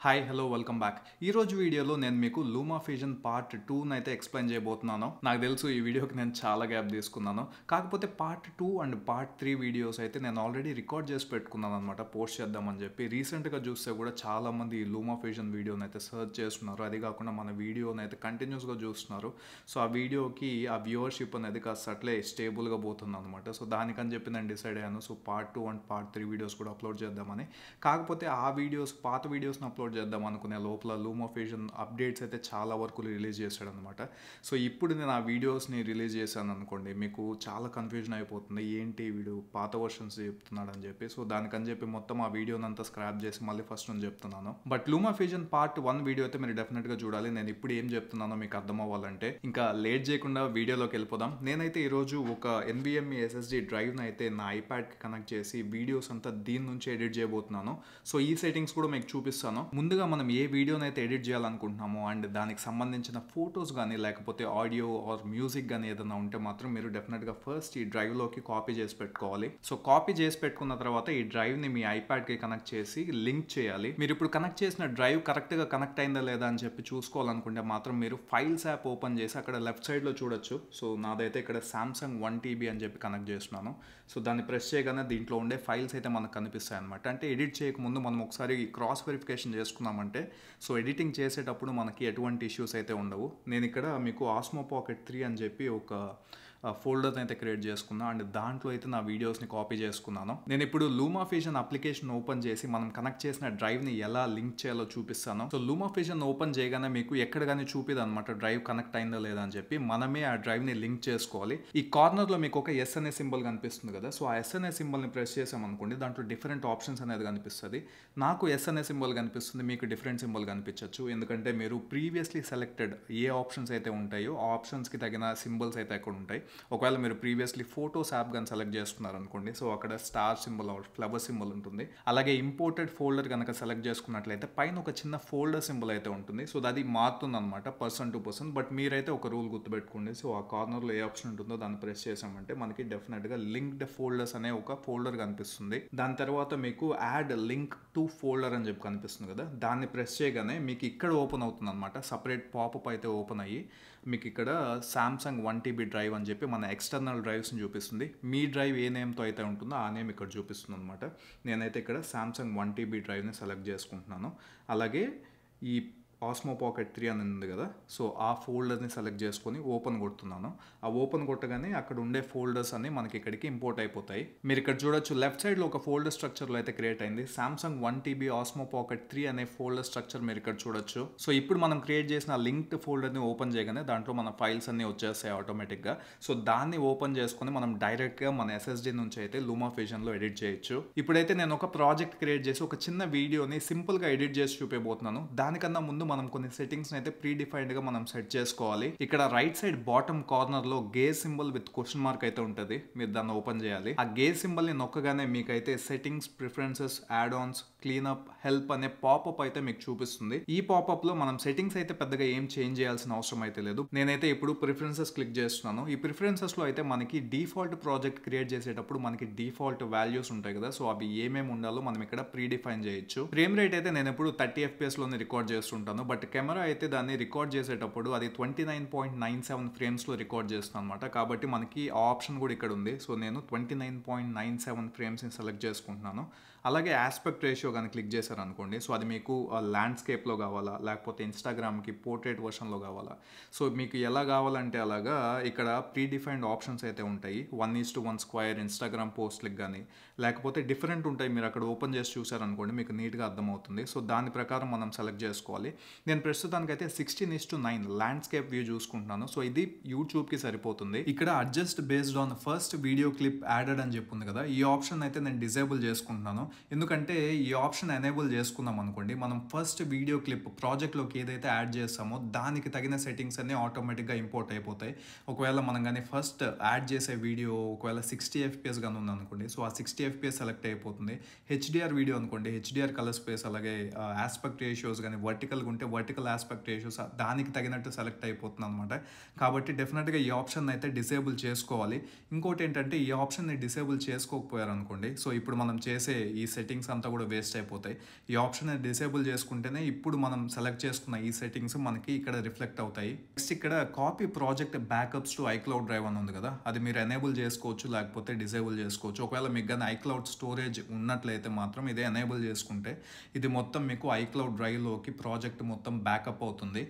Hi hello welcome back. ఈ రోజు వీడియోలో నేను మీకు LumaFusion పార్ట్ 2 అయితే ఎక్స్ప్లెయిన్ చేయబోతున్నాను. నాకు తెలుసు ఈ వీడియోకి నేను చాలా గ్యాప్ తీసుకున్నాను. కాకపోతే పార్ట్ 2 అండ్ పార్ట్ 3 వీడియోస్ అయితే నేను ఆల్రెడీ రికార్డ్ చేసి పెట్టుకున్నాను అనమాట, పోస్ట్ చేద్దామని చెప్పి. రీసెంట్గా చూస్తే కూడా చాలా మంది ఈ LumaFusion వీడియోని అయితే సర్చ్ చేస్తున్నారు. అది కాకుండా మన వీడియోని అయితే కంటిన్యూస్గా చూస్తున్నారు. సో ఆ వీడియోకి ఆ వ్యూవర్షిప్ అనేది కాస్త అట్లే స్టేబుల్గా పోతుంది అనమాట. సో దానికని చెప్పి నేను డిసైడ్ అయ్యాను. So part 2 and part 3 videos కూడా అప్లోడ్ చేద్దామని. కాకపోతే ఆ వీడియోస్ పాత వీడియోస్ని అప్లోడ్ చేద్దాం అనుకునే లోపల LumaFusion అప్డేట్స్ అయితే చాలా వరకు రిలీజ్ చేశాడు అనమాట. సో ఇప్పుడు నేను ఆ వీడియోస్ని రిలీజ్ చేశాను అనుకోండి, మీకు చాలా కన్ఫ్యూజన్ అయిపోతుంది, ఏంటి వీడు పాత వర్షన్స్ చెప్తున్నాడు అని చెప్పి. సో దానికని చెప్పి మొత్తం ఆ వీడియోని అంతా స్క్రాప్ చేసి మళ్ళీ ఫస్ట్ నుంచి చెప్తున్నాను. బట్ LumaFusion పార్ట్ 1 వీడియో అయితే మీరు డెఫినెట్గా చూడాలి. నేను ఇప్పుడు ఏం చెప్తున్నానో మీకు అర్థం అవ్వాలంటే ఇంకా లేట్ చేయకుండా వీడియోలోకి వెళ్ళిపోదాం. నేనైతే ఈరోజు ఒక NVMe SSD డ్రైవ్ని అయితే నా ఐప్యాడ్కి కనెక్ట్ చేసి వీడియోస్ అంతా దీని నుంచి ఎడిట్ చేయబోతున్నాను. సో ఈ సెట్టింగ్స్ కూడా మీకు చూపిస్తాను. ముందుగా మనం ఏ వీడియోని అయితే ఎడిట్ చేయాలనుకుంటున్నామో అండ్ దానికి సంబంధించిన ఫొటోస్ కానీ లేకపోతే ఆడియో ఆర్ మ్యూజిక్ కానీ ఏదైనా ఉంటే మాత్రం మీరు డెఫినెట్గా ఫస్ట్ ఈ డ్రైవ్లోకి కాపీ చేసి పెట్టుకోవాలి. సో కాపీ చేసి పెట్టుకున్న తర్వాత ఈ డ్రైవ్ని మీ ఐప్యాడ్కి కనెక్ట్ చేసి లింక్ చేయాలి. మీరు ఇప్పుడు కనెక్ట్ చేసిన డ్రైవ్ కరెక్ట్గా కనెక్ట్ అయిందా లేదా అని చెప్పి చూసుకోవాలనుకుంటే మాత్రం మీరు ఫైల్స్ యాప్ ఓపెన్ చేసి అక్కడ లెఫ్ట్ సైడ్లో చూడొచ్చు. సో నాదైతే ఇక్కడ Samsung 1 TB అని చెప్పి కనెక్ట్ చేస్తున్నాను. సో దాన్ని ప్రెస్ చేయగానే దీంట్లో ఉండే ఫైల్స్ అయితే మనకు కనిపిస్తాయి అనమాట. అంటే ఎడిట్ చేయకముందు మనం ఒకసారి క్రాస్ వెరిఫికేషన్ చేసుకున్నామంటే సో ఎడిటింగ్ చేసేటప్పుడు మనకి ఎటువంటి ఇష్యూస్ అయితే ఉండవు. నేను ఇక్కడ మీకు Osmo Pocket 3 అని చెప్పి ఒక ఫోల్డర్ని అయితే క్రియేట్ చేసుకున్నా అండ్ దాంట్లో అయితే నా వీడియోస్ని కాపీ చేసుకున్నాను. నేను ఇప్పుడు LumaFusion అప్లికేషన్ ఓపెన్ చేసి మనం కనెక్ట్ చేసిన డ్రైవ్ని ఎలా లింక్ చేయాలో చూపిస్తాను. సో LumaFusion ఓపెన్ చేయగానే మీకు ఎక్కడ కానీ చూపిదు అనమాట డ్రైవ్ కనెక్ట్ అయిందా లేదా అని చెప్పి. మనమే ఆ డ్రైవ్ని లింక్ చేసుకోవాలి. ఈ కార్నర్లో మీకు ఒక S అనే సింబల్ కనిపిస్తుంది కదా. సో ఆ S అనే సింబల్ని ప్రెస్ చేసామనుకోండి, దాంట్లో డిఫరెంట్ ఆప్షన్స్ అనేది కనిపిస్తుంది. నాకు S అనే సింబల్ కనిపిస్తుంది, మీకు డిఫరెంట్ సింబల్ కనిపించవచ్చు. ఎందుకంటే మీరు ప్రీవియస్లీ సెలెక్టెడ్ ఏ ఆప్షన్స్ అయితే ఉంటాయో ఆ ఆప్షన్స్కి తగిన సింబల్స్ అయితే అక్కడ ఉంటాయి. ఒకవేళ మీరు ప్రీవియస్లీ ఫోటోస్ యాప్ కానీ సెలెక్ట్ చేసుకున్నారు అనుకోండి, సో అక్కడ స్టార్ సింబల్ ఫ్లవర్ సింబల్ ఉంటుంది. అలాగే ఇంపోర్టెడ్ ఫోల్డర్ కనుక సెలెక్ట్ చేసుకున్నట్లయితే పైన ఒక చిన్న ఫోల్డర్ సింబల్ అయితే ఉంటుంది. సో అది మారుతుంది అనమాట పర్సన్ టు పర్సన్. బట్ మీరైతే ఒక రూల్ గుర్తుపెట్టుకోండి. సో ఆ కార్నర్లో ఏ ఆప్షన్ ఉంటుందో దాన్ని ప్రెస్ చేసామంటే మనకి డెఫినెట్గా లింక్డ్ ఫోల్డర్స్ అనే ఒక ఫోల్డర్ కనిపిస్తుంది. దాని తర్వాత మీకు యాడ్ లింక్ టు ఫోల్డర్ అని చెప్పి కనిపిస్తుంది కదా, దాన్ని ప్రెస్ చేయగానే మీకు ఇక్కడ ఓపెన్ అవుతుంది అనమాట. సపరేట్ పాపప్ అయితే ఓపెన్ అయ్యి మీకు ఇక్కడ Samsung 1 TB డ్రైవ్ అని చెప్పి మన ఎక్స్టర్నల్ డ్రైవ్స్ని చూపిస్తుంది. మీ డ్రైవ్ ఏ నేమ్తో అయితే ఉంటుందో ఆ నేమ్ ఇక్కడ చూపిస్తుంది అనమాట. నేనైతే ఇక్కడ Samsung 1 TB డ్రైవ్ని సెలెక్ట్ చేసుకుంటున్నాను. అలాగే ఈ Osmo Pocket 3 అని ఉంది కదా, సో ఆ ఫోల్డర్ని సెలెక్ట్ చేసుకొని ఓపెన్ కొడుతున్నాను. ఆ ఓపెన్ కొట్టగానే అక్కడ ఉండే ఫోల్డర్స్ అన్ని మనకి ఇక్కడికి ఇంపోర్ట్ అయిపోతాయి. మీరు ఇక్కడ చూడొచ్చు లెఫ్ట్ సైడ్లో ఒక ఫోల్డర్ స్ట్రక్చర్లో అయితే క్రియేట్ అయింది. Samsung 1 TB Osmo Pocket 3 అనే ఫోల్డర్ స్ట్రక్చర్ మీరు ఇక్కడ చూడొచ్చు. సో ఇప్పుడు మనం క్రియేట్ చేసిన లింక్డ్ ఫోల్డర్ని ఓపెన్ చేయగానే దాంట్లో మన ఫైల్స్ అన్ని వచ్చేస్తాయి ఆటోమేటిక్గా. సో దాన్ని ఓపెన్ చేసుకొని మనం డైరెక్ట్గా మన SSD నుంచి అయితే LumaFusionలో ఎడిట్ చేయొచ్చు. ఇప్పుడైతే నేను ఒక ప్రాజెక్ట్ క్రియేట్ చేసి ఒక చిన్న వీడియోని సింపుల్గా ఎడిట్ చేసి చూపించబోతున్నాను. దానికన్నా ముందు మనం కొన్ని సెట్టింగ్స్ అయితే ప్రీ డిఫైన్డ్ గా మనం సెట్ చేసుకోవాలి. ఇక్కడ రైట్ సైడ్ బాటమ్ కార్నర్ లో gauge symbol with question mark అయితే ఉంటుంది. మీరు దాన్ని ఓపెన్ చేయాలి. ఆ గేజ్ సింబల్ ని నొక్కగానే మీకైతే settings, preferences, add Ann's, cleanup, help అనే పాపప్ అయితే మీకు చూపిస్తుంది. ఈ పాపప్ లో మనం సెట్టింగ్స్ అయితే పెద్దగా ఏం చేంజ్ చేయాల్సిన అవసరం అయితే లేదు. నేనైతే ఇప్పుడు ప్రిఫరెన్సెస్ క్లిక్ చేస్తున్నాను. ఈ ప్రిఫరెన్సెస్ లో అయితే మనకి డిఫాల్ట్ ప్రాజెక్ట్ క్రియేట్ చేసేటప్పుడు మనకి డిఫాల్ట్ వాల్యూస్ ఉంటాయి కదా, సో అవి ఏమేమి ఉండాలో మనం ఇక్కడ ప్రీ డిఫైన్ చేయొచ్చు. ఫ్రేమ్ రేట్ అయితే నేను ఎప్పుడు 30 FPS లోనే రికార్డ్ చేస్తుంటాను. బట్ కెమెరా అయితే దాన్ని రికార్డ్ చేసేటప్పుడు అది 29.97 ఫ్రేమ్స్లో రికార్డ్ చేస్తాను అనమాట. కాబట్టి మనకి ఆ ఆప్షన్ కూడా ఇక్కడ ఉంది. సో నేను 29.97 ఫ్రేమ్స్ని సెలెక్ట్ చేసుకుంటున్నాను. అలాగే ఆస్పెక్ట్ రేషియో కానీ క్లిక్ చేశారనుకోండి, సో అది మీకు ల్యాండ్స్కేప్లో కావాలా లేకపోతే ఇన్స్టాగ్రామ్కి పోర్ట్రేట్ వర్షన్లో కావాలా, సో మీకు ఎలా కావాలంటే అలాగా ఇక్కడ ప్రీ డిఫైన్డ్ ఆప్షన్స్ అయితే ఉంటాయి. 1:1 స్క్వేర్ ఇన్స్టాగ్రామ్ పోస్ట్లకు కానీ లేకపోతే డిఫరెంట్ ఉంటాయి. మీరు అక్కడ ఓపెన్ చేసి చూసారనుకోండి మీకు నీట్గా అర్థమవుతుంది. సో దాని ప్రకారం మనం సెలెక్ట్ చేసుకోవాలి. నేను ప్రస్తుతానికైతే 16:9 ల్యాండ్స్కేప్ వ్యూ చూసుకుంటున్నాను. సో ఇది యూట్యూబ్కి సరిపోతుంది. ఇక్కడ adjust based on first video clip added అని చెప్పింది కదా, ఈ ఆప్షన్ అయితే నేను డిజేబుల్ చేసుకుంటున్నాను. ఎందుకంటే ఈ ఆప్షన్ ఎనేబుల్ చేసుకున్నాం అనుకోండి, మనం ఫస్ట్ వీడియో క్లిప్ ప్రాజెక్ట్లోకి ఏదైతే యాడ్ చేస్తామో దానికి తగిన సెట్టింగ్స్ అన్ని ఆటోమేటిక్గా ఇంపోర్ట్ అయిపోతాయి. ఒకవేళ మనం కానీ ఫస్ట్ యాడ్ చేసే వీడియో ఒకవేళ 60 FPS కానీ ఉందనుకోండి, సో ఆ 60 FPS సెలెక్ట్ అయిపోతుంది. HDR వీడియో అనుకోండి, HDR కలర్ స్పేస్, అలాగే ఆస్పెక్ట్ రేషియోస్ కానీ వర్టికల్గా ఉంటే వర్టికల్ ఆస్పెక్ట్ రేషియోస్ దానికి తగినట్టు సెలెక్ట్ అయిపోతుంది అనమాట. కాబట్టి డెఫినెట్గా ఈ ఆప్షన్ అయితే డిసేబుల్ చేసుకోవాలి. ఇంకోటి ఏంటంటే ఈ ఆప్షన్ని డిసేబుల్ చేసుకోకపోయారనుకోండి, సో ఇప్పుడు మనం చేసే ఈ ఈ సెట్టింగ్స్ అంతా కూడా వేస్ట్ అయిపోతాయి. ఈ ఆప్షన్ డిసేబుల్ చేసుకుంటేనే ఇప్పుడు మనం సెలెక్ట్ చేసుకున్న ఈ సెట్టింగ్స్ మనకి ఇక్కడ రిఫ్లెక్ట్ అవుతాయి. నెక్స్ట్ ఇక్కడ copy project backups to iCloud drive అని ఉంది కదా, అది మీరు ఎనేబుల్ చేసుకోవచ్చు లేకపోతే డిసేబుల్ చేసుకోవచ్చు. ఒకవేళ మీకు కానీ ఐక్లౌడ్ స్టోరేజ్ ఉన్నట్లయితే మాత్రం ఇదే ఎనేబుల్ చేసుకుంటే ఇది మొత్తం మీకు ఐక్లౌడ్ డ్రైవ్లోకి ప్రాజెక్ట్ మొత్తం బ్యాకప్ అవుతుంది.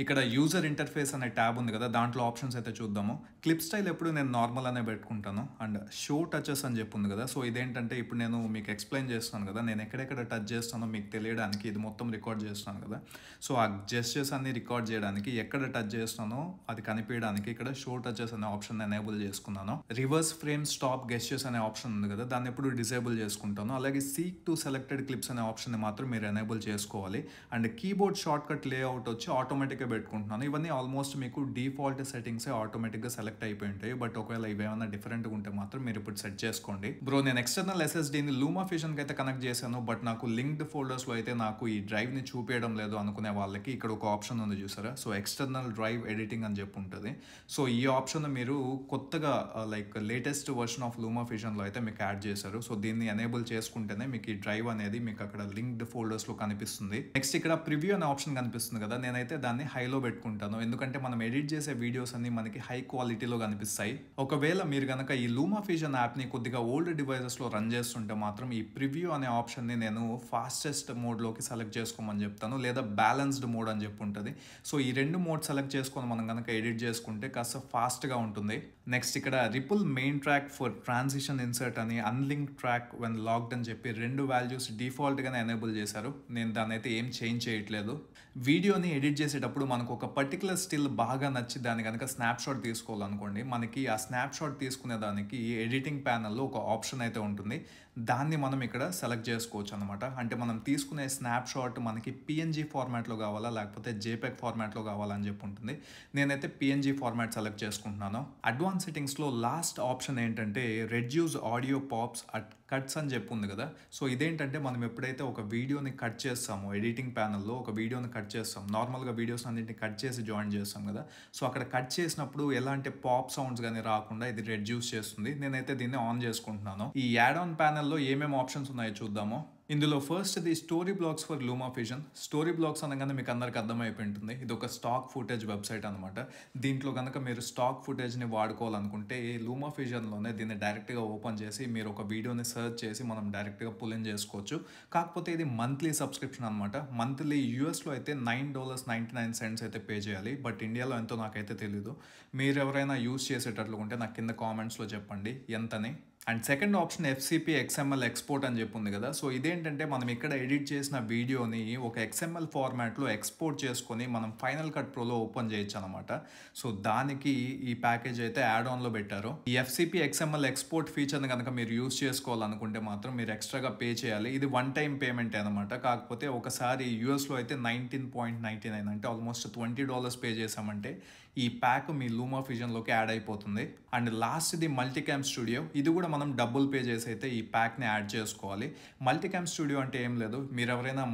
ఇక్కడ యూజర్ ఇంటర్ఫేస్ అనే ట్యాబ్ ఉంది కదా, దాంట్లో ఆప్షన్స్ అయితే చూద్దాము. క్లిప్ స్టైల్ ఎప్పుడు నేను నార్మల్ అనే పెట్టుకుంటాను. అండ్ షో టచెస్ అని చెప్పి ఉంది కదా, సో ఇదేంటంటే ఇప్పుడు నేను మీకు ఎక్స్ప్లెయిన్ చేస్తాను కదా, నేను ఎక్కడెక్కడ టచ్ చేస్తానో మీకు తెలియడానికి ఇది మొత్తం రికార్డ్ చేస్తాను కదా. సో ఆ జెస్చర్స్ అన్ని రికార్డ్ చేయడానికి ఎక్కడ టచ్ చేస్తానో అది కనిపించడానికి ఇక్కడ షో టచెస్ అనే ఆప్షన్ ఎనేబుల్ చేసుకున్నాను. రివర్స్ ఫ్రేమ్ స్టాప్ గెస్చర్స్ అనే ఆప్షన్ ఉంది కదా, దాన్ని ఎప్పుడు డిసేబుల్ చేసుకుంటాను. అలాగే సీక్ టు సెలెక్టెడ్ క్లిప్స్ అనే ఆప్షన్ మాత్రం మీరు ఎనేబుల్ చేసుకోవాలి. And keyboard short cut layout వచ్చి ఆటోమేటిక్గా పెట్టుకుంటున్నాను. ఇవన్నీ ఆల్మోస్ట్ మీకు డిఫాల్ట్ సెట్టింగ్స్ ఆటోమేటిక్గా సెలెక్ట్ అయిపోయి ఉంటాయి. బట్ ఒకవేళ ఇవేమన్నా డిఫరెంట్గా ఉంటే మాత్రం మీరు ఇప్పుడు సెట్ చేసుకోండి. బ్రో నేను ఎక్స్టర్నల్ ఎస్ఎస్డీని LumaFusion కి అయితే కనెక్ట్ చేశాను, బట్ నాకు లింక్డ్ ఫోల్డర్స్లో అయితే నాకు ఈ డ్రైవ్ని చూపించడం లేదు అనుకునే వాళ్ళకి ఇక్కడ ఒక ఆప్షన్ ఉంది చూసారా, సో ఎక్స్టర్నల్ డ్రైవ్ ఎడిటింగ్ అని చెప్పి ఉంటుంది. సో ఈ ఆప్షన్ మీరు కొత్తగా లైక్ లేటెస్ట్ వర్షన్ ఆఫ్ LumaFusionలో అయితే మీకు యాడ్ చేశారు. సో దీన్ని ఎనేబుల్ చేసుకుంటేనే మీకు ఈ డ్రైవ్ అనేది మీకు అక్కడ లింక్డ్ ఫోల్డర్స్లో కనిపిస్తుంది. నెక్స్ట్ ఇక్కడ ప్రివ్యూ అనే ఆప్షన్ కనిపిస్తుంది కదా, నేనైతే దాన్ని హైలో పెట్టుకుంటాను. ఎందుకంటే మనం ఎడిట్ చేసే వీడియోస్ అన్ని మనకి హై క్వాలిటీలో కనిపిస్తాయి. ఒకవేళ మీరు కనుక ఈ LumaFusion యాప్ని కొద్దిగా ఓల్డ్ డివైజెస్లో రన్ చేస్తుంటే మాత్రం ఈ ప్రివ్యూ అనే ఆప్షన్ని నేను ఫాస్టెస్ట్ మోడ్లోకి సెలెక్ట్ చేసుకోమని చెప్తాను, లేదా బ్యాలెన్స్డ్ మోడ్ అని చెప్పి ఉంటుంది. సో ఈ రెండు మోడ్ సెలెక్ట్ చేసుకొని మనం కనుక ఎడిట్ చేసుకుంటే కాస్త ఫాస్ట్గా ఉంటుంది. నెక్స్ట్ ఇక్కడ ripple main track for transition insert అని అన్లింక్ ట్రాక్ వెన్ లాక్డ్ అని చెప్పి రెండు వాల్యూస్ డిఫాల్ట్గానే ఎనేబుల్ చేశారు. నేను దాన్ని అయితే ఏం చేంజ్ చేయట్లేదు. వీడియోని ఎడిట్ చేసేటప్పుడు మనకు ఒక పర్టికులర్ స్టిల్ బాగా నచ్చి దాన్ని కనుక స్నాప్షాట్ తీసుకోవాలనుకోండి, మనకి ఆ స్నాప్షాట్ తీసుకునే దానికి ఎడిటింగ్ ప్యానల్లో ఒక ఆప్షన్ అయితే ఉంటుంది. దాన్ని మనం ఇక్కడ సెలెక్ట్ చేసుకోవచ్చు అనమాట. అంటే మనం తీసుకునే స్నాప్షాట్ మనకి పిఎన్జీ ఫార్మాట్లో కావాలా లేకపోతే జేపెగ్ ఫార్మాట్లో కావాలా అని చెప్పి ఉంటుంది. నేనైతే పిఎన్జీ ఫార్మాట్ సెలెక్ట్ చేసుకుంటున్నాను. అడ్వాన్స్ సెట్టింగ్స్లో లాస్ట్ ఆప్షన్ ఏంటంటే reduce audio pops at cuts అని చెప్పి ఉంది కదా. సో ఇదేంటంటే మనం ఎప్పుడైతే ఒక వీడియోని కట్ చేస్తామో ఎడిటింగ్ ప్యానల్లో ఒక వీడియోని కట్ చేస్తాం, నార్మల్గా వీడియోస్ అన్నింటిని కట్ చేసి జాయిన్ చేస్తాం కదా, సో అక్కడ కట్ చేసినప్పుడు ఎలాంటి పాప్ సౌండ్స్ కానీ రాకుండా ఇది రెడ్యూస్ చేస్తుంది. నేనైతే దీన్ని ఆన్ చేసుకుంటున్నాను. ఈ యాడ్ ఆన్ ప్యానల్లో ఏమేమి ఆప్షన్స్ ఉన్నాయో చూద్దాము. ఇందులో ఫస్ట్ ఇది story blogs for LumaFusion. Story blogs అనగానే మీకు అందరికి అర్థమైపోయి ఉంటుంది, ఇది ఒక స్టాక్ ఫుటేజ్ వెబ్సైట్ అనమాట. దీంట్లో కనుక మీరు స్టాక్ ఫుటేజ్ని వాడుకోవాలనుకుంటే LumaFusionలోనే దీన్ని డైరెక్ట్గా ఓపెన్ చేసి మీరు ఒక వీడియోని సెర్చ్ చేసి మనం డైరెక్ట్గా పుల్ ఇన్ చేసుకోవచ్చు. కాకపోతే ఇది మంత్లీ సబ్స్క్రిప్షన్ అనమాట. మంత్లీ యూఎస్లో అయితే $9.99 అయితే పే చేయాలి, బట్ ఇండియాలో ఎంతో నాకైతే తెలీదు. మీరు ఎవరైనా యూస్ చేసేటట్లు ఉంటే నాకు కింద కామెంట్స్లో చెప్పండి ఎంతని. And second option FCP XML export అని చెప్పి ఉంది కదా. సో ఇదేంటంటే మనం ఇక్కడ ఎడిట్ చేసిన వీడియోని ఒక XML ఫార్మాట్లో ఎక్స్పోర్ట్ చేసుకొని మనం ఫైనల్ కట్ ప్రోలో ఓపెన్ చేయొచ్చు అనమాట. సో దానికి ఈ ప్యాకేజ్ అయితే యాడ్ ఆన్లో పెట్టారు. ఈ FCP XML ఎక్స్పోర్ట్ ఫీచర్ని కనుక మీరు యూస్ చేసుకోవాలనుకుంటే మాత్రం మీరు ఎక్స్ట్రాగా పే చేయాలి. ఇది వన్ టైం పేమెంట్ అనమాట. కాకపోతే ఒకసారి యూఎస్లో అయితే $19.99 అంటే ఆల్మోస్ట్ $20 పే చేసామంటే ఈ ప్యాక్ మీ LumaFusionలోకి యాడ్ అయిపోతుంది. అండ్ లాస్ట్ ఇది మల్టీక్యామ్ స్టూడియో. ఇది కూడా మనం డబ్బులు పే చేసి అయితే ఈ ప్యాక్ని యాడ్ చేసుకోవాలి. మల్టీక్యామ్ స్టూడియో అంటే ఏం లేదు, మీరు ఎవరైనా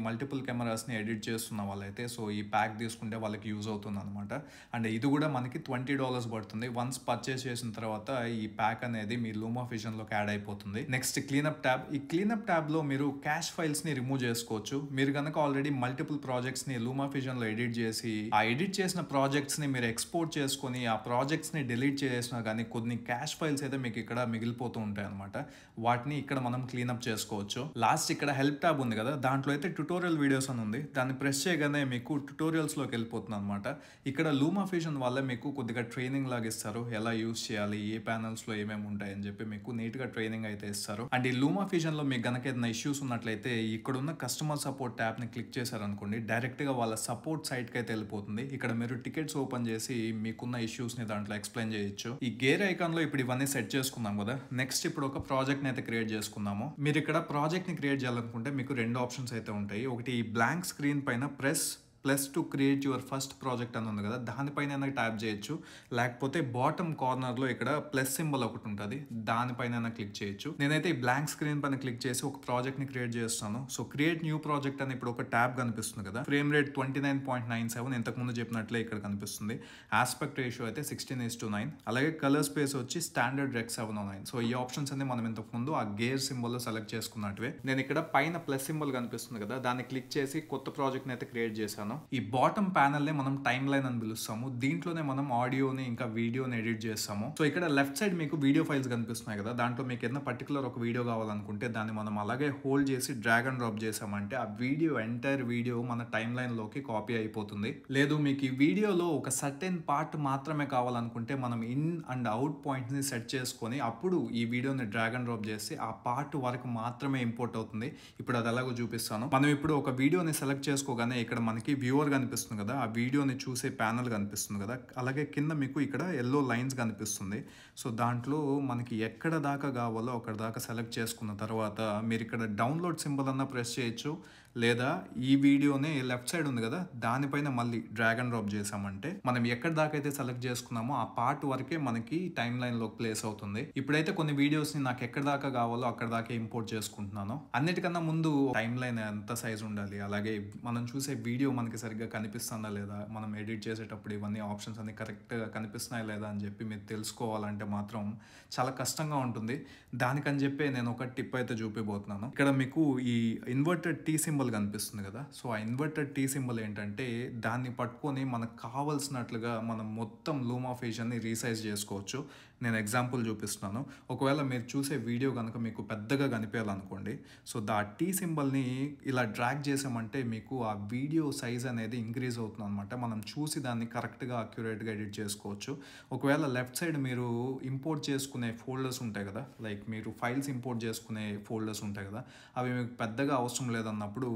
మల్టిపుల్ కెమెరాస్ని ఎడిట్ చేస్తున్న వాళ్ళైతే సో ఈ ప్యాక్ తీసుకుంటే వాళ్ళకి యూజ్ అవుతుంది అనమాట. అండ్ ఇది కూడా మనకి $20 పడుతుంది. వన్స్ పర్చేస్ చేసిన తర్వాత ఈ ప్యాక్ అనేది మీ LumaFusionలోకి యాడ్ అయిపోతుంది. Next cleanup tab. ఈ క్లీనప్ ట్యాబ్లో మీరు క్యాష్ ఫైల్స్ని రిమూవ్ చేసుకోవచ్చు. మీరు కనుక ఆల్రెడీ మల్టిపుల్ ప్రాజెక్ట్స్ని LumaFusionలో ఎడిట్ చేసి ఆ ఎడిట్ చేసిన ప్రాజెక్ట్స్ని మీరు ఎక్స్పోర్ట్ చేసుకొని ఆ ప్రాజెక్ట్స్ని డిలీట్ చేసినా కానీ కొన్ని క్యాష్ ఫైల్స్ అయితే మీకు ఇక్కడ మిగిలిపోతూ ఉంటాయి అనమాట. వాటిని ఇక్కడ మనం క్లీనప్ చేసుకోవచ్చు. లాస్ట్ ఇక్కడ హెల్ప్ ట్యాబ్ ఉంది కదా, దాంట్లో అయితే ట్యుటోరియల్ వీడియోస్ అని ఉంది. దాన్ని ప్రెస్ చేయగానే మీకు ట్యుటోరియల్స్లోకి వెళ్ళిపోతుంది అనమాట. ఇక్కడ LumaFusion వల్ల మీకు కొద్దిగా ట్రైనింగ్ లాగా ఇస్తారు, ఎలా యూస్ చేయాలి, ఏ ప్యానల్స్లో ఏమేమి ఉంటాయి అని చెప్పి మీకు నీట్గా ట్రైనింగ్ అయితే ఇస్తారు. అండ్ ఈ LumaFusionలో మీకు కనుక ఏదైనా ఇష్యూస్ ఉన్నట్లయితే ఇక్కడున్న కస్టమర్ సపోర్ట్ ట్యాబ్ని క్లిక్ చేశారనుకోండి, డైరెక్ట్గా వాళ్ళ సపోర్ట్ సైట్కి అయితే వెళ్ళిపోతుంది. ఇక్కడ మీరు టికెట్స్ ఓపెన్ చేసి మీకున్న ఇష్యూస్ని దాంట్లో ఎక్స్ప్లెయిన్ చేయొచ్చు. ఈ గేర్ ఐకాన్లో ఇప్పుడు ఇవన్నీ సెట్ చేసుకున్నాం కదా. నెక్స్ట్ ఇప్పుడు ఒక ప్రాజెక్ట్ని అయితే క్రియేట్ చేసుకుందాము. మీరు ఇక్కడ ప్రాజెక్ట్ని క్రియేట్ చేయాలనుకుంటే మీకు రెండు ఆప్షన్స్ అయితే ఉంటాయి. ఒకటి ఈ బ్లాంక్ స్క్రీన్ పైన press plus to create your first project అని ఉంది కదా, దానిపైన ట్యాప్ చేయొచ్చు. లేకపోతే బాటమ్ కార్నర్లో ఇక్కడ ప్లస్ సింబల్ ఒకటి ఉంటుంది, దానిపైన క్లిక్ చేయొచ్చు. నేనైతే ఈ బ్లాంక్ స్క్రీన్ పైన క్లిక్ చేసి ఒక ప్రాజెక్ట్ని క్రియేట్ చేస్తాను. సో క్రియేట్ న్యూ ప్రాజెక్ట్ అని ఇప్పుడు ఒక ట్యాబ్ కనిపిస్తుంది కదా, ఫ్రేమ్ రేట్ 29.97 ఇంతకుముందు చెప్పినట్లే ఇక్కడ కనిపిస్తుంది. ఆస్పెక్ట్ రేషియో అయితే 16:9. అలాగే కలర్ స్పేస్ వచ్చి స్టాండర్డ్ రెక్ 709. సో ఈ ఆప్షన్స్ అన్ని మనం ఇంతకుముందు ఆ గేర్ సింబల్ లో సెలెక్ట్ చేసుకున్నట్టువే. నేను ఇక్కడ పైన ప్లస్ సింబల్ కనిపిస్తుంది కదా, దాన్ని క్లిక్ చేసి కొత్త ప్రాజెక్ట్ అయితే క్రియేట్ చేశాను. ఈ బాటమ్ ప్యానల్ నే మనం టైమ్ లైన్ అని పిలుస్తాము. దీంట్లోనే మనం ఆడియోని ఇంకా వీడియోని ఎడిట్ చేస్తాము. సో ఇక్కడ లెఫ్ట్ సైడ్ మీకు వీడియో ఫైల్స్ కనిపిస్తున్నాయి కదా, దాంట్లో మీకు ఏదైనా పర్టికులర్ ఒక వీడియో కావాలనుకుంటే దాన్ని మనం అలాగే హోల్డ్ చేసి డ్రాగ్ అండ్ డ్రాప్ చేసామంటే ఆ వీడియో ఎంటైర్ వీడియో మన టైమ్ లైన్ లోకి కాపీ అయిపోతుంది. లేదు మీకు ఈ వీడియోలో ఒక సర్టెన్ పార్ట్ మాత్రమే కావాలనుకుంటే మనం ఇన్ అండ్ అవుట్ పాయింట్స్ ని సెట్ చేసుకొని అప్పుడు ఈ వీడియోని డ్రాగ్ అండ్ డ్రాప్ చేసి ఆ పార్ట్ వరకు మాత్రమే ఇంపోర్ట్ అవుతుంది. ఇప్పుడు అది ఎలాగో చూపిస్తాను. మనం ఇప్పుడు ఒక వీడియోని సెలెక్ట్ చేసుకోగానే ఇక్కడ మనకి వ్యూవర్ కనిపిస్తుంది కదా, ఆ వీడియోని చూసే ప్యానల్ కనిపిస్తుంది కదా, అలాగే కింద మీకు ఇక్కడ ఎల్లో లైన్స్ కనిపిస్తుంది. సో దాంట్లో మనకి ఎక్కడ దాకా కావాలో అక్కడ దాకా సెలెక్ట్ చేసుకున్న తర్వాత మీరు ఇక్కడ డౌన్లోడ్ సింబల్ అన్న ప్రెస్ చేయొచ్చు, లేదా ఈ వీడియోని లెఫ్ట్ సైడ్ ఉంది కదా దానిపైన మళ్ళీ డ్రాగ్ అండ్ డ్రాప్ చేసామంటే మనం ఎక్కడ దాకా అయితే సెలెక్ట్ చేసుకున్నామో ఆ పార్ట్ వరకే మనకి టైమ్ లైన్ లో ప్లేస్ అవుతుంది. ఇప్పుడైతే కొన్ని వీడియోస్ ని నాకు ఎక్కడ దాకా కావాలో అక్కడ దాకా ఇంపోర్ట్ చేసుకుంటున్నాను. అన్నిటికన్నా ముందు టైమ్ లైన్ ఎంత సైజ్ ఉండాలి, అలాగే మనం చూసే వీడియో మనకి సరిగ్గా కనిపిస్తుందా లేదా, మనం ఎడిట్ చేసేటప్పుడు ఇవన్నీ ఆప్షన్స్ అన్ని కరెక్ట్ గా కనిపిస్తున్నాయి లేదా అని చెప్పి మీరు తెలుసుకోవాలంటే మాత్రం చాలా కష్టంగా ఉంటుంది. దానికని చెప్పి నేను ఒక టిప్ అయితే చూపిపోతున్నాను. ఇక్కడ మీకు ఈ ఇన్వర్టెడ్ టీ సింబల్ కనిపిస్తుంది కదా, సో ఆ ఇన్వర్టెడ్ టీ సింబల్ ఏంటంటే దాన్ని పట్టుకొని మనకు కావాల్సినట్లుగా మనం మొత్తం లూమా ఫేషన్ ని రీసైజ్ చేసుకోవచ్చు. నేను ఎగ్జాంపుల్ చూపిస్తున్నాను. ఒకవేళ మీరు చూసే వీడియో కనుక మీకు పెద్దగా కనిపించాలనుకోండి, సో దా టీ సింబల్ని ఇలా డ్రాగ్ చేసామంటే మీకు ఆ వీడియో సైజ్ అనేది ఇంక్రీజ్ అవుతుంది అనమాట. మనం చూసి దాన్ని కరెక్ట్గా అక్యురేట్గా ఎడిట్ చేసుకోవచ్చు. ఒకవేళ లెఫ్ట్ సైడ్ మీరు ఇంపోర్ట్ చేసుకునే ఫోల్డర్స్ ఉంటాయి కదా, లైక్ మీరు ఫైల్స్ ఇంపోర్ట్ చేసుకునే ఫోల్డర్స్ ఉంటాయి కదా, అవి మీకు పెద్దగా అవసరం లేదన్నప్పుడు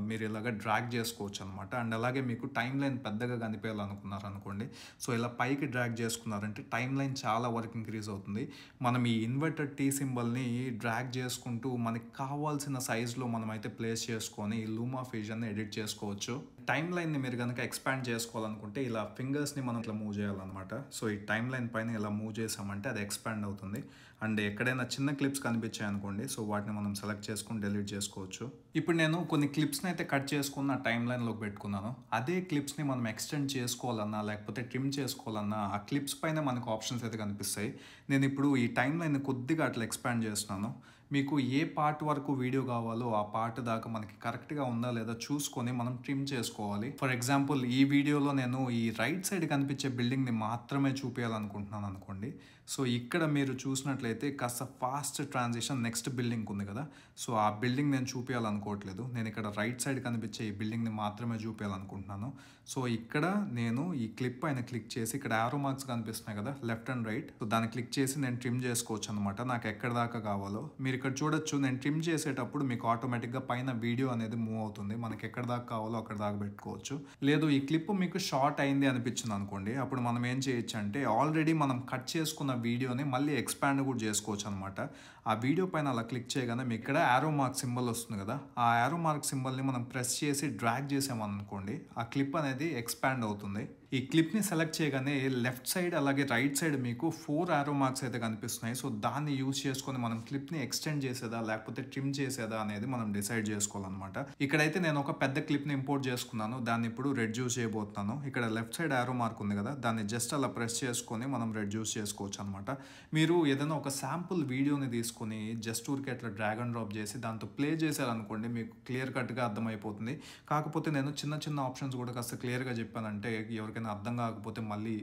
మీరు ఇలాగ డ్రాగ్ చేసుకోవచ్చు అనమాట. అండ్ అలాగే మీకు టైమ్ లైన్ పెద్దగా కనిపించాలనుకున్నారు అనుకోండి, సో ఇలా పైకి డ్రాగ్ చేసుకున్నారంటే టైమ్ లైన్ చాలా వరకు ఇంక్రీజ్ అవుతుంది. మనం ఈ ఇన్వర్టెడ్ టీ సింబల్ని డ్రాగ్ చేసుకుంటూ మనకి కావాల్సిన సైజులో మనం అయితే ప్లేస్ చేసుకొని లూమా ఫేషన్ని ఎడిట్ చేసుకోవచ్చు. టైమ్ లైన్ని మీరు కనుక ఎక్స్పాండ్ చేసుకోవాలనుకుంటే ఇలా ఫింగర్స్ని మనం ఇట్లా మూవ్ చేయాలన్నమాట. సో ఈ టైమ్ లైన్ పైన ఇలా మూవ్ చేసామంటే అది ఎక్స్పాండ్ అవుతుంది. అండ్ ఎక్కడైనా చిన్న క్లిప్స్ కనిపించాయి అనుకోండి, సో వాటిని మనం సెలెక్ట్ చేసుకుని డిలీట్ చేసుకోవచ్చు. ఇప్పుడు నేను కొన్ని క్లిప్స్ని అయితే కట్ చేసుకుని నా టైమ్ లైన్లోకి పెట్టుకున్నాను. అదే క్లిప్స్ని మనం ఎక్స్టెండ్ చేసుకోవాలన్నా లేకపోతే ట్రిమ్ చేసుకోవాలన్నా ఆ క్లిప్స్ పైన మనకు ఆప్షన్స్ అయితే కనిపిస్తాయి. నేను ఇప్పుడు ఈ టైమ్ లైన్ కొద్దిగా అట్లా ఎక్స్పాండ్ చేస్తున్నాను. మీకు ఏ పార్ట్ వరకు వీడియో కావాలో ఆ పార్ట్ దాకా మనకి కరెక్ట్గా ఉందా లేదా చూసుకొని మనం ట్రిమ్ చేసుకోవాలి. ఫర్ ఎగ్జాంపుల్ ఈ వీడియోలో నేను ఈ రైట్ సైడ్ కనిపించే బిల్డింగ్ని మాత్రమే చూపించాలనుకుంటున్నాను అనుకోండి. సో ఇక్కడ మీరు చూసినట్లయితే కాస్త ఫాస్ట్ ట్రాన్సిషన్ నెక్స్ట్ బిల్డింగ్ ఉంది కదా, సో ఆ బిల్డింగ్ నేను చూపించాలనుకోవట్లేదు. నేను ఇక్కడ రైట్ సైడ్ కనిపించే ఈ బిల్డింగ్ని మాత్రమే చూపించాలనుకుంటున్నాను. సో ఇక్కడ నేను ఈ క్లిప్ పైన క్లిక్ చేసి ఇక్కడ ఆరో మార్క్స్ కనిపిస్తున్నాయి కదా లెఫ్ట్ అండ్ రైట్, సో దాన్ని క్లిక్ చేసి నేను ట్రిమ్ చేసుకోవచ్చు అనమాట నాకు ఎక్కడ దాకా కావాలో. మీరు ఇక్కడ చూడొచ్చు, నేను ట్రిమ్ చేసేటప్పుడు మీకు ఆటోమేటిక్గా పైన వీడియో అనేది మూవ్ అవుతుంది. మనకి ఎక్కడ దాకా కావాలో అక్కడ దాకా పెట్టుకోవచ్చు. లేదు ఈ క్లిప్ మీకు షార్ట్ అయింది అనిపించింది అనుకోండి, అప్పుడు మనం ఏం చేయొచ్చు అంటే ఆల్రెడీ మనం కట్ చేసుకున్న వీడియోని మళ్ళీ ఎక్స్పాండ్ కూడా చేసుకోవచ్చు అనమాట. ఆ వీడియో పైన అలా క్లిక్ చేయగానే మీకు ఇక్కడ ఆరో మార్క్ సింబల్ వస్తుంది కదా, ఆ ఆరో మార్క్ సింబల్ని మనం ప్రెస్ చేసి డ్రాగ్ చేసామనుకోండి ఆ క్లిప్ అనేది ఎక్స్పాండ్ అవుతుంది. ఈ క్లిప్ని సెలెక్ట్ చేయగానే లెఫ్ట్ సైడ్ అలాగే రైట్ సైడ్ మీకు 4 ఆరో మార్క్స్ అయితే కనిపిస్తున్నాయి. సో దాన్ని యూజ్ చేసుకొని మనం క్లిప్ని ఎక్స్టెండ్ చేసేదా లేకపోతే ట్రిమ్ చేసేదా అనేది మనం డిసైడ్ చేసుకోవాలన్నమాట. ఇక్కడైతే నేను ఒక పెద్ద క్లిప్ని ఇంపోర్ట్ చేసుకున్నాను, దాన్ని ఇప్పుడు రెడ్యూస్ చేయబోతున్నాను. ఇక్కడ లెఫ్ట్ సైడ్ ఆరో మార్క్ ఉంది కదా, దాన్ని జస్ట్ అలా ప్రెస్ చేసుకొని మనం రెడ్యూస్ చేసుకోవచ్చు అనమాట. మీరు ఏదైనా ఒక శాంపుల్ వీడియోని తీసుకొని జస్ట్ ఊరికే అట్లా డ్రాగ్ అండ్ డ్రాప్ చేసి దాంతో ప్లే చేశారనుకోండి మీకు క్లియర్ కట్గా అర్థమైపోతుంది. కాకపోతే నేను చిన్న చిన్న ఆప్షన్స్ కూడా కాస్త క్లియర్గా చెప్పానంటే ఎవరికైనా అర్థం కాకపోతే మళ్ళీ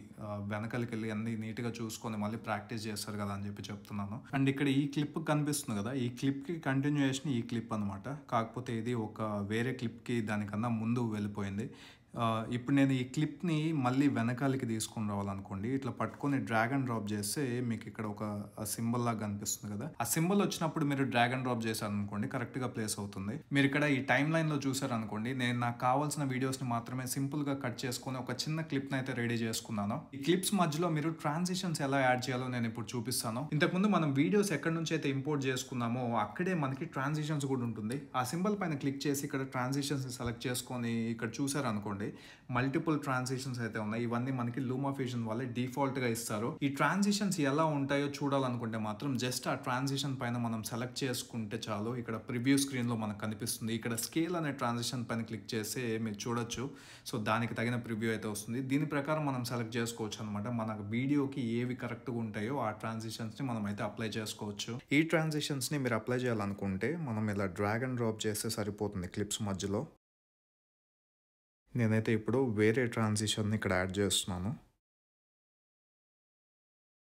వెనకలికి వెళ్ళి అన్ని నీట్గా చూసుకొని మళ్ళీ ప్రాక్టీస్ చేస్తారు కదా అని చెప్పి చెప్తున్నాను. అండ్ ఇక్కడ ఈ క్లిప్ కనిపిస్తుంది కదా, ఈ క్లిప్కి కంటిన్యూయేషన్ ఈ క్లిప్ అనమాట. కాకపోతే ఇది ఒక వేరే క్లిప్కి దానికన్నా ముందు వెళ్ళిపోయింది. ఇప్పుడు నేను ఈ క్లిప్‌ని మళ్ళీ వెనకాలకి తీసుకొని రావాలనుకోండి. ఇట్లా పట్టుకొని డ్రాగ్ అండ్ డ్రాప్ చేస్తే మీకు ఇక్కడ ఒక సింబల్ లాగా కనిపిస్తుంది కదా! ఆ సింబల్ వచ్చినప్పుడు మీరు డ్రాగ్ అండ్ డ్రాప్ చేశారనుకోండి కరెక్ట్‌గా ప్లేస్ అవుతుంది. మీరు ఇక్కడ ఈ టైమ్ లైన్‌లో చూసారనుకోండి, నేను నాకు కావాల్సిన వీడియోస్‌ని మాత్రమే సింపుల్‌గా కట్ చేసుకొని ఒక చిన్న క్లిప్‌ని అయితే రెడీ చేసుకున్నాను. ఈ క్లిప్స్ మధ్యలో మీరు ట్రాన్సిషన్స్ ఎలా యాడ్ చేయాలో నేను ఇప్పుడు చూపిస్తాను. ఇంతకుముందు మనం వీడియోస్ ఎక్కడి నుంచి అయితే ఇంపోర్ట్ చేసుకున్నామో అక్కడే మనకి ట్రాన్సిషన్స్ కూడా ఉంటుంది. ఆ సింబల్ పైన క్లిక్ చేసి ఇక్కడ ట్రాన్సిషన్స్‌ని సెలెక్ట్ చేసుకొని ఇక్కడ చూసారనుకోండి మల్టిపుల్ ట్రాన్సిషన్స్ అయితే ఉన్నాయి. ఇవన్నీ మనకి లూమాఫిజన్ వాళ్ళే డిఫాల్ట్‌గా ఇస్తారు. ఈ ట్రాన్సిషన్స్ ఎలా ఉంటాయో చూడాలనుకుంటే మాత్రం జస్ట్ ఆ ట్రాన్సిషన్ పైన మనం సెలెక్ట్ చేసుకుంటే చాలు. ఇక్కడ ప్రివ్యూ స్క్రీన్‌లో మనకు కనిపిస్తుంది. ఇక్కడ స్కేల్ అనే ట్రాన్సిషన్ పైన క్లిక్ చేస్తే మీరు చూడొచ్చు. సో దానికి తగిన ప్రివ్యూ అయితే వస్తుంది. దీని ప్రకారం మనం సెలెక్ట్ చేసుకోవచ్చు అనమాట. మన వీడియోకి ఏవి కరెక్ట్‌గా ఉంటాయో ఆ ట్రాన్సిషన్స్‌ని మనం అయితే అప్లై చేసుకోవచ్చు. ఈ ట్రాన్సిషన్స్‌ని మీరు అప్లై చేయాలనుకుంటే మనం ఇలా డ్రాగ్ అండ్ డ్రాప్ చేస్తే సరిపోతుంది క్లిప్స్ మధ్యలో. నేనైతే ఇప్పుడు వేరే ట్రాన్సిషన్‌ని ఇక్కడ యాడ్ చేస్తున్నాను.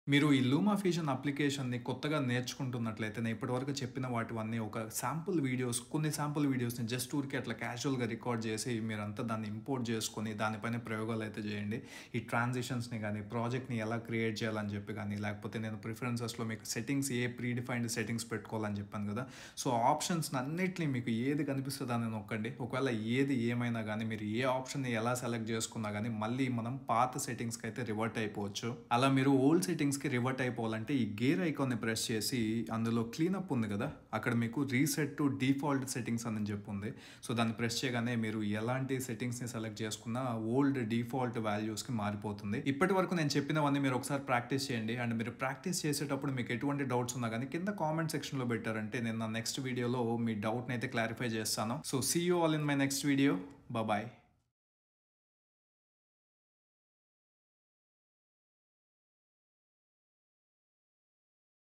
మీరు ఈ లూమాఫిజన్ అప్లికేషన్‌ని కొత్తగా నేర్చుకుంటున్నట్లయితే నేను ఇప్పటివరకు చెప్పిన వాటివన్నీ ఒక శాంపుల్ వీడియోస్, కొన్ని శాంపుల్ వీడియోస్‌ని జస్ట్ ఊరికే అట్లా క్యాజువల్‌గా రికార్డ్ చేసి మీరంతా దాన్ని ఇంపోర్ట్ చేసుకొని దానిపైన ప్రయోగాలు అయితే చేయండి. ఈ ట్రాన్సిషన్స్‌ని గానీ, ప్రాజెక్ట్‌ని ఎలా క్రియేట్ చేయాలని చెప్పి గానీ, లేకపోతే నేను ప్రిఫరెన్సెస్‌లో మీకు సెట్టింగ్స్ ప్రీ డిఫైన్డ్ సెట్టింగ్స్ పెట్టుకోవాలని చెప్పాను కదా! సో ఆప్షన్స్‌ని అన్నిటిని మీకు ఏది కనిపిస్తే దాన్ని నొక్కండి. ఒకవేళ ఏది ఏమైనా గానీ, మీరు ఏ ఆప్షన్‌ని ఎలా సెలెక్ట్ చేసుకున్నా గానీ, మళ్ళీ మనం పాత సెట్టింగ్స్‌కి అయితే రివర్ట్ అయిపోవచ్చు. అలా మీరు ఓల్డ్ సెట్టింగ్స్‌కి రివర్ట్ అయిపోవాలంటే ఈ గేర్ ఐకాన్ని ప్రెస్ చేసి అందులో క్లీనప్ ఉంది కదా! అక్కడ మీకు రీసెట్ టు డిఫాల్ట్ సెట్టింగ్స్ అని చెప్పి ఉంది. సో దాన్ని ప్రెస్ చేయగానే మీరు ఎలాంటి సెట్టింగ్స్‌ని సెలెక్ట్ చేసుకున్నా ఓల్డ్ డిఫాల్ట్ వాల్యూస్‌కి మారిపోతుంది. ఇప్పటివరకు నేను చెప్పినవన్నీ మీరు ఒకసారి ప్రాక్టీస్ చేయండి. అండ్ మీరు ప్రాక్టీస్ చేసేటప్పుడు మీకు ఎటువంటి డౌట్స్ ఉన్నా గానీ కింద కామెంట్ సెక్షన్‌లో పెట్టారంటే నేను నా నెక్స్ట్ వీడియోలో మీ డౌట్‌ని అయితే క్లారిఫై చేస్తాను. So see you all in my next video. Bye.